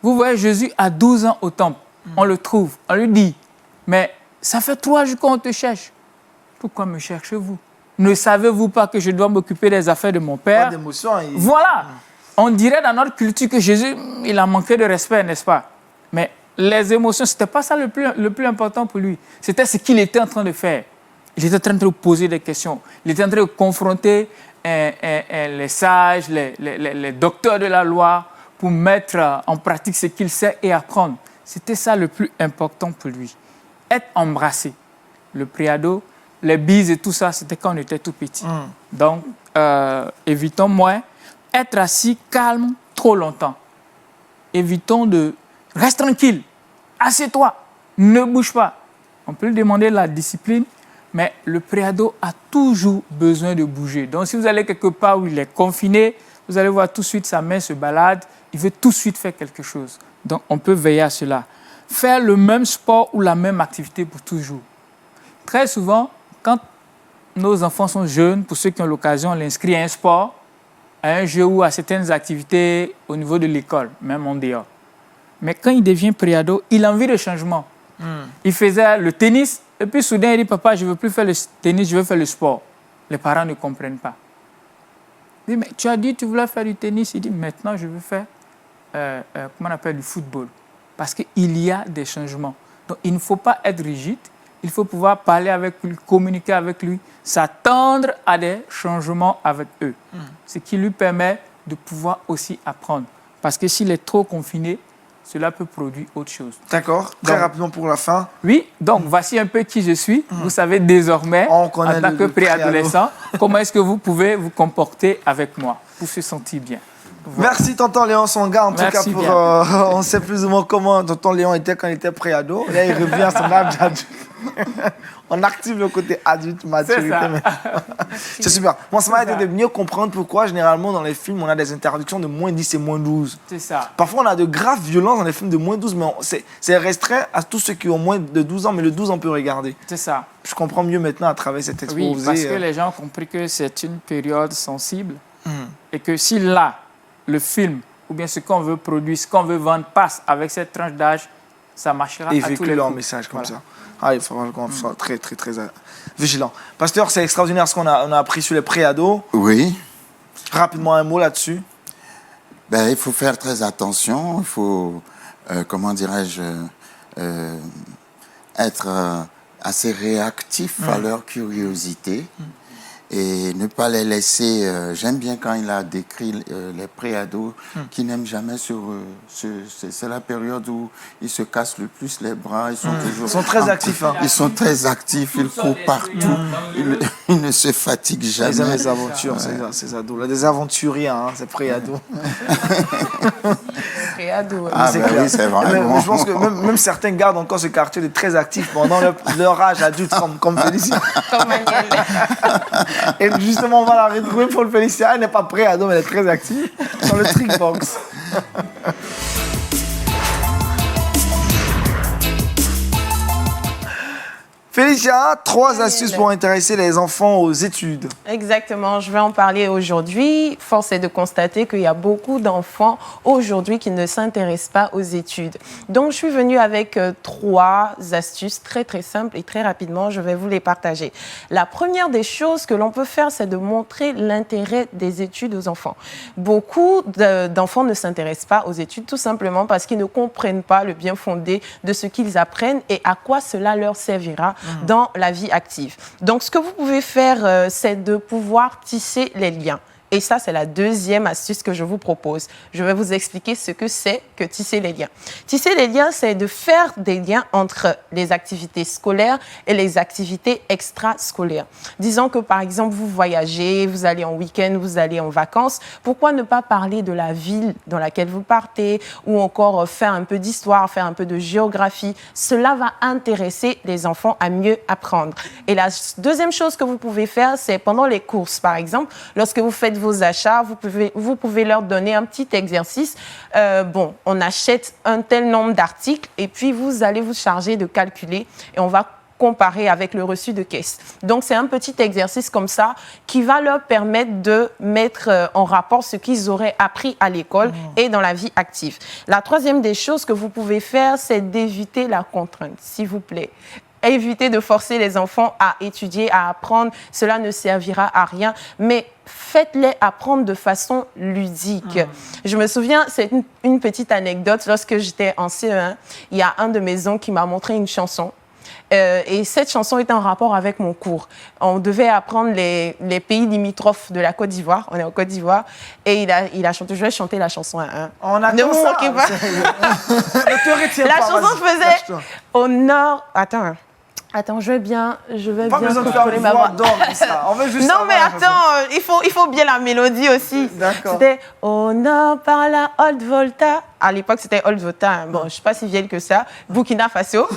Vous voyez Jésus à 12 ans au temple, on le trouve, on lui dit, mais ça fait 3 jours qu'on te cherche. Pourquoi me cherchez-vous? Ne savez-vous pas que je dois m'occuper des affaires de mon Père? Pas d'émotion. Voilà. On dirait dans notre culture que Jésus, il a manqué de respect, n'est-ce pas? Mais les émotions, ce n'était pas ça le plus important pour lui. C'était ce qu'il était en train de faire. Il était en train de poser des questions. Il était en train de confronter les sages, les docteurs de la loi pour mettre en pratique ce qu'il sait et apprendre. C'était ça le plus important pour lui. Être embrassé. Le préado, les bises et tout ça, c'était quand on était tout petit. Donc, évitons moins. Être assis calme trop longtemps. Évitons de... Reste tranquille. Assieds-toi. Ne bouge pas. On peut lui demander la discipline, mais le préado a toujours besoin de bouger. Donc, si vous allez quelque part où il est confiné, vous allez voir tout de suite sa main se balade. Il veut tout de suite faire quelque chose. Donc, on peut veiller à cela. Faire le même sport ou la même activité pour toujours. Très souvent, quand nos enfants sont jeunes, pour ceux qui ont l'occasion, on l'inscrit à un sport, à un jeu ou à certaines activités au niveau de l'école, même en dehors. Mais quand il devient préado, il a envie de changement. Il faisait le tennis, et puis soudain, il dit, papa, je ne veux plus faire le tennis, je veux faire le sport. Les parents ne comprennent pas. Il dit, mais tu as dit que tu voulais faire du tennis. Il dit, maintenant, je veux faire, comment on appelle, du football. Parce qu'il y a des changements. Donc, il ne faut pas être rigide. Il faut pouvoir parler avec lui, communiquer avec lui, s'attendre à des changements avec eux. Ce qui lui permet de pouvoir aussi apprendre. Parce que s'il est trop confiné, cela peut produire autre chose. D'accord. Très rapidement pour la fin. Oui, donc voici un peu qui je suis. Vous savez désormais, en tant que préadolescent, comment est-ce que vous pouvez vous comporter avec moi pour se sentir bien. Voilà. Merci tonton Léon Songa, en tout cas pour on sait plus ou moins comment tonton Léon était quand il était préado. Là il revient à son âge adulte. On active le côté adulte, maturité. C'est super. Moi ça m'a aidé de mieux comprendre pourquoi généralement dans les films on a des interdictions de moins 10 et moins 12. C'est ça. Parfois on a de graves violences dans les films de moins 12, mais c'est restreint à tous ceux qui ont moins de 12 ans, mais le 12 ans peut regarder. C'est ça. Je comprends mieux maintenant à travers cet exposé. Oui, parce que les gens ont compris que c'est une période sensible et que si là, le film, ou bien ce qu'on veut produire, ce qu'on veut vendre, passe avec cette tranche d'âge, ça marchera et à tous les coups. leur message comme ça. Ah, il faut qu'on soit très, très, très vigilant. Pasteur, c'est extraordinaire ce qu'on a appris sur les préados. Oui. Rapidement, un mot là-dessus. Ben, il faut faire très attention. Il faut, comment dirais-je, être assez réactif à leur curiosité. et ne pas les laisser. J'aime bien quand il a décrit les préados qui n'aiment jamais c'est la période où ils se cassent le plus les bras. Ils sont très actifs. Hein. Ils sont très actifs, ils courent partout. Ils ne se fatiguent jamais. Ils aiment les aventures, ces ados. Là, des aventuriers, hein, ces préados. Préados. Ah, C'est ben clair. oui, c'est vrai. Mais Bon. je pense que même certains gardent encore ce quartier de très actifs pendant leur âge adulte, comme Félicia. Comme Daniel. Et justement, on va la retrouver pour le Félicia. Elle n'est pas préado, mais elle est très active dans le trick box. Félicia, 3 astuces pour intéresser les enfants aux études. Exactement, je vais en parler aujourd'hui. Force est de constater qu'il y a beaucoup d'enfants aujourd'hui qui ne s'intéressent pas aux études. Donc, je suis venue avec 3 astuces très, très simples et très rapidement, je vais vous les partager. La première des choses que l'on peut faire, c'est de montrer l'intérêt des études aux enfants. Beaucoup d'enfants ne s'intéressent pas aux études tout simplement parce qu'ils ne comprennent pas le bien fondé de ce qu'ils apprennent et à quoi cela leur servira dans la vie active. Donc, ce que vous pouvez faire, c'est de pouvoir tisser les liens. Et ça, c'est la deuxième astuce que je vous propose. Je vais vous expliquer ce que c'est que tisser les liens. Tisser les liens, c'est de faire des liens entre les activités scolaires et les activités extrascolaires. Disons que, par exemple, vous voyagez, vous allez en week-end, vous allez en vacances. Pourquoi ne pas parler de la ville dans laquelle vous partez ou encore faire un peu d'histoire, faire un peu de géographie? Cela va intéresser les enfants à mieux apprendre. Et la deuxième chose que vous pouvez faire, c'est pendant les courses, par exemple, lorsque vous faites vos achats, vous pouvez leur donner un petit exercice. On achète un tel nombre d'articles et puis vous allez vous charger de calculer et on va comparer avec le reçu de caisse. Donc, c'est un petit exercice comme ça qui va leur permettre de mettre en rapport ce qu'ils auraient appris à l'école et dans la vie active. La troisième des choses que vous pouvez faire, c'est d'éviter la contrainte, s'il vous plaît. Évitez de forcer les enfants à étudier, à apprendre. Cela ne servira à rien. Mais faites-les apprendre de façon ludique. Je me souviens, c'est une petite anecdote. Lorsque j'étais en CE1, il y a un de mes oncles qui m'a montré une chanson. Et cette chanson est en rapport avec mon cours. On devait apprendre les pays limitrophes de la Côte d'Ivoire. On est en Côte d'Ivoire. Et il a chanté, je vais chanter la chanson à un. On a Ne vous moquez pas. Ne te retiens La pas, chanson vas-y, faisait lâche-toi. au nord. Attends, je vais bien Pas besoin de faire contrôler une ma voix voix. d'or comme ça. On veut juste Non, savoir mais la chanson. attends, il faut bien la mélodie aussi. D'accord. C'était au nord par la Haute Volta. À l'époque, c'était Haute Volta. Hein. Bon, je ne suis pas si vieille que ça. Burkina Faso.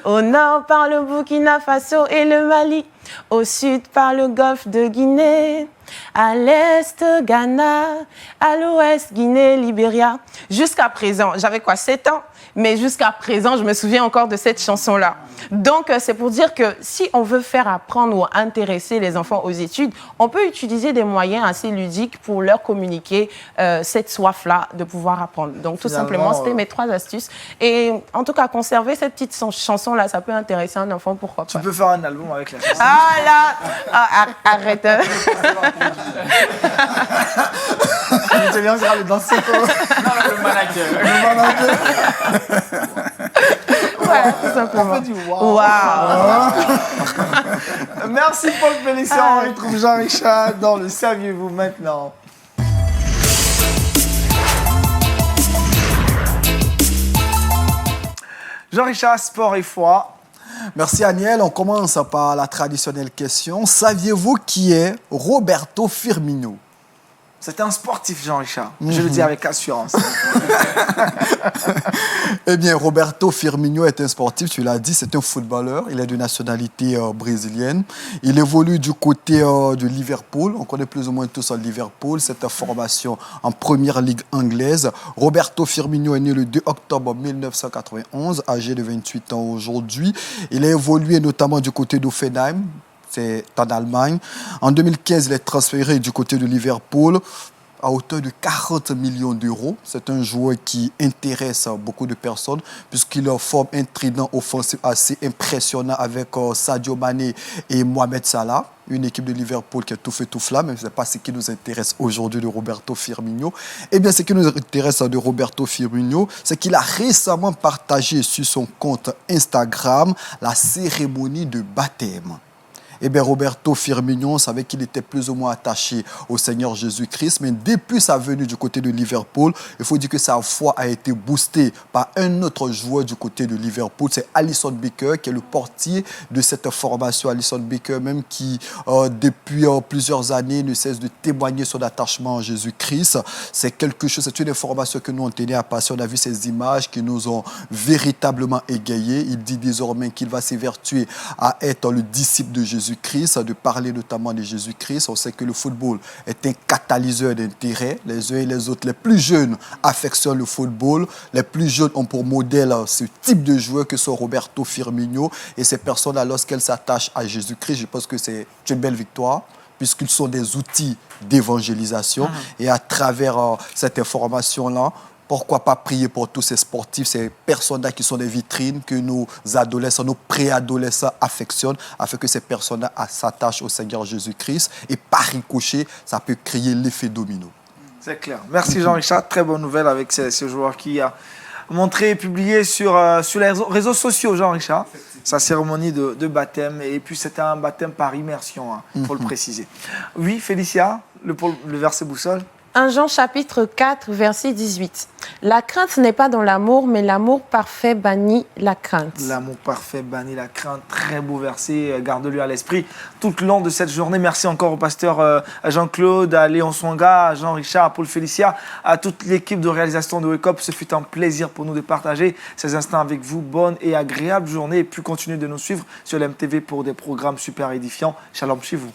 Au nord par le Burkina Faso et le Mali. Au sud par le golfe de Guinée. À l'est, Ghana. À l'ouest, Guinée, Libéria. Jusqu'à présent, j'avais 7 ans? Mais jusqu'à présent, je me souviens encore de cette chanson-là. Donc, c'est pour dire que si on veut faire apprendre ou intéresser les enfants aux études, on peut utiliser des moyens assez ludiques pour leur communiquer cette soif-là de pouvoir apprendre. Donc, tout Finalement, simplement, c'était mes 3 astuces. Et en tout cas, conserver cette petite chanson-là, ça peut intéresser un enfant, pourquoi pas. Tu peux faire un album avec la chanson. Ah là, arrête. Je te laisse aller danser. Le manager. Ouais, tout simplement. On fait du wow. Waouh. Merci Paul Félicia. On retrouve Jean-Richard dans le Saviez-vous maintenant. Jean-Richard, sport et foi. Merci Aniel. On commence par la traditionnelle question. Saviez-vous qui est Roberto Firmino? C'est un sportif, Jean-Richard. Je le dis avec assurance. Eh bien, Roberto Firmino est un sportif, tu l'as dit, c'est un footballeur. Il est de nationalité brésilienne. Il évolue du côté de Liverpool. On connaît plus ou moins tous Liverpool, cette formation en première ligue anglaise. Roberto Firmino est né le 2 octobre 1991, âgé de 28 ans aujourd'hui. Il a évolué notamment du côté d'Offenheim. C'est en Allemagne. En 2015, il est transféré du côté de Liverpool à hauteur de 40 millions d'euros. C'est un joueur qui intéresse beaucoup de personnes puisqu'il forme un trident offensif assez impressionnant avec Sadio Mané et Mohamed Salah. Une équipe de Liverpool qui est tout fait tout flamme, mais ce n'est pas ce qui nous intéresse aujourd'hui de Roberto Firmino. Eh bien, ce qui nous intéresse de Roberto Firmino, c'est qu'il a récemment partagé sur son compte Instagram la cérémonie de baptême. Eh bien, Roberto Firmino, on savait qu'il était plus ou moins attaché au Seigneur Jésus-Christ, mais depuis sa venue du côté de Liverpool, il faut dire que sa foi a été boostée par un autre joueur du côté de Liverpool, c'est Alisson Becker, qui est le portier de cette formation. Alisson Becker, même qui, depuis plusieurs années, ne cesse de témoigner son attachement à Jésus-Christ. C'est quelque chose, c'est une information que nous on tenait à passer. On a vu ces images qui nous ont véritablement égayés. Il dit désormais qu'il va s'évertuer à être le disciple de Jésus-Christ, de parler notamment de Jésus-Christ. On sait que le football est un catalyseur d'intérêt. Les uns et les autres, les plus jeunes affectionnent le football. Les plus jeunes ont pour modèle ce type de joueurs que sont Roberto Firmino. Et ces personnes-là, lorsqu'elles s'attachent à Jésus-Christ, je pense que c'est une belle victoire, puisqu'ils sont des outils d'évangélisation. Et à travers cette information-là, pourquoi pas prier pour tous ces sportifs, ces personnes-là qui sont des vitrines que nos adolescents, nos préadolescents affectionnent, afin que ces personnes-là s'attachent au Seigneur Jésus-Christ. Et par ricochet, ça peut créer l'effet domino. C'est clair. Merci Jean-Richard. Très bonne nouvelle avec ce joueur qui a montré et publié sur les réseaux sociaux, Jean-Richard, sa cérémonie de baptême. Et puis c'était un baptême par immersion, il faut le préciser. Oui, Félicia, le verset boussole. 1 Jean chapitre 4, verset 18. La crainte n'est pas dans l'amour, mais l'amour parfait bannit la crainte. L'amour parfait bannit la crainte. Très beau verset, garde-le à l'esprit tout le long de cette journée. Merci encore au pasteur Jean-Claude, à Léon Songa, à Jean-Richard, à Paul Félicia, à toute l'équipe de réalisation de Wake Up. Ce fut un plaisir pour nous de partager ces instants avec vous. Bonne et agréable journée et puis continuez de nous suivre sur l'MTV pour des programmes super édifiants. Shalom chez vous.